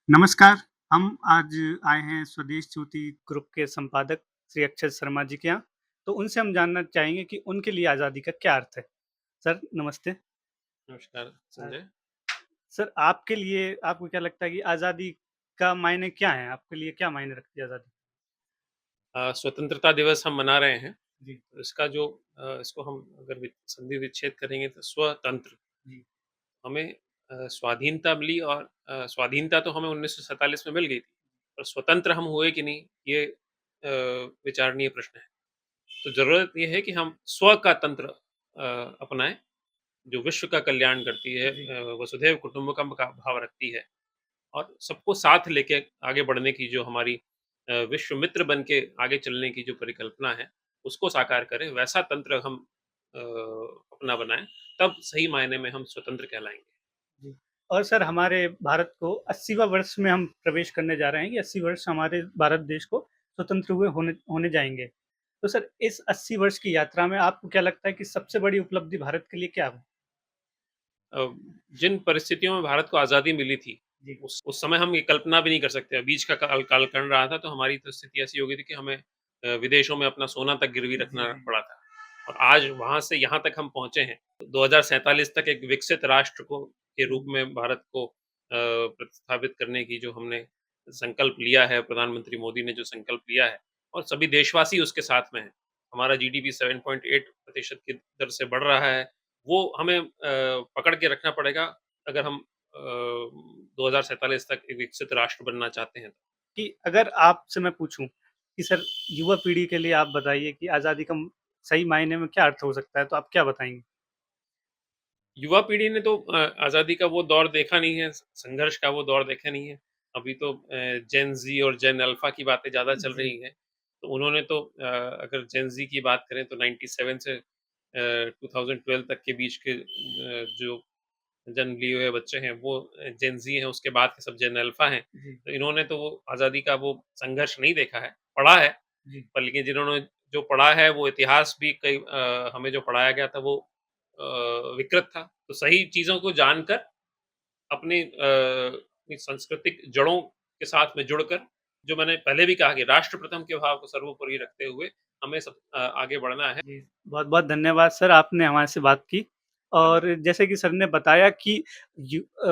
नमस्कार, हम आज आए हैं स्वदेश ज्योति ग्रुप के संपादक श्री अक्षय शर्मा जी के यहाँ। तो उनसे हम जानना चाहेंगे कि उनके लिए आज़ादी का क्या अर्थ है? सर नमस्ते। नमस्कार अ, संजय। सर आपके लिए आपको क्या लगता है कि आज़ादी का मायने क्या है? आपके लिए क्या मायने रखती है आज़ादी? स्वतंत्रता दिवस हम मना रहे हैं। जी, इसका जो इसको हम अगर संधि विच्छेद करेंगे तो स्वतंत्र जी, हमें स्वाधीनता मिली और स्वाधीनता तो हमें 1947 में मिल गई थी, पर स्वतंत्र हम हुए कि नहीं, ये विचारणीय प्रश्न है। तो ज़रूरत ये है कि हम स्व का तंत्र अपनाएँ, जो विश्व का कल्याण करती है, जी, वसुधैव कुटुंबकम का भाव रखती है और सबको साथ लेके आगे बढ़ने की जो हमारी विश्व मित्र बन के आगे चलने की जो परिकल्पना है, उसको साकार करें, वैसा तंत्र हम अपना बनाएँ, तब सही मायने में हम स्वतंत्र कहलाएँगे। जी। और सर हमारे भारत को 80वाँ वर्ष में हम प्रवेश करने जा रहे हैं कि 80 वर्ष हमारे भारत देश को स्वतंत्र हुए होने होने जाएँगे। तो सर इस 80 वर्ष की यात्रा में आपको क्या लगता है कि सबसे बड़ी उपलब्धि भारत के लिए क्या हो? अ, जिन परिस्थितियों में भारत को आज़ादी मिली थी, जी, उस समय हम ये कल्पना भी नहीं कर सकते। बीच का कालखंड रहा था, तो हमारी तो स्थिति ऐसी हो गई थी कि हमें विदेशों में अपना सोना तक गिरवी जी, रखना जी। पड़ा था और आज वहाँ से यहाँ तक हम पहुँचे हैं। 2047 तक एक विकसित राष्ट्र को के रूप में भारत को प्रतिस्थापित करने की जो हमने संकल्प लिया है, प्रधानमंत्री मोदी ने जो संकल्प लिया है और सभी देशवासी उसके साथ में हैं। हमारा जीडीपी 7.8% की दर से बढ़ रहा है। वो हमें पकड़ के रखना पड़ेगा अगर हम 2047 तक एक विकसित राष्ट्र बनना चाहते हैं। कि अगर आपसे मैं पूछूँ कि सर युवा पीढ़ी के लिए आप बताइए कि आज़ादी का सही मायने में क्या अर्थ हो सकता है? तो आप क्या बताएँगे? युवा पीढ़ी ने तो आज़ादी का वो दौर देखा नहीं है, संघर्ष का वो दौर देखा नहीं है। अभी तो जेन ज़ी और जेन अल्फ़ा की बातें ज़्यादा चल जी, रही हैं। तो उन्होंने तो अगर जेन ज़ी की बात करें तो 97 से 2012 तक के बीच के जो जन्म लिए हुए बच्चे हैं वो जेन ज़ी हैं, उसके बाद के सब जेन अल्फ़ा हैं। जी, तो इन्होंने तो वो आज़ादी का वो संघर्ष नहीं देखा है, पढ़ा है, जी। पर लेकिन जिन्होंने जो पढ़ा है वो इतिहास भी कई हमें जो पढ़ाया गया था वो विकृत था। तो सही चीज़ों को जानकर अपनी अपनी सांस्कृतिक जड़ों के साथ में जुड़कर, जो मैंने पहले भी कहा कि राष्ट्र प्रथम के भाव को सर्वोपरि रखते हुए हमें आगे बढ़ना है। जी, बहुत-बहुत धन्यवाद सर आपने हमारे से बात की। धन्यवाद। और जैसे कि सर ने बताया कि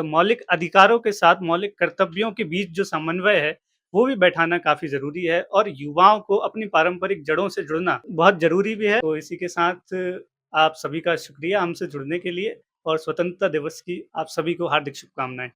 मौलिक अधिकारों के साथ मौलिक कर्तव्यों के बीच जो समन्वय है, वो भी बैठाना काफ़ी ज़रूरी है और युवाओं को अपनी पारंपरिक जड़ों से जुड़ना बहुत ज़रूरी भी है। तो इसी के साथ आप सभी का शुक्रिया हमसे जुड़ने के लिए और स्वतंत्रता दिवस की आप सभी को हार्दिक शुभकामनाएँ।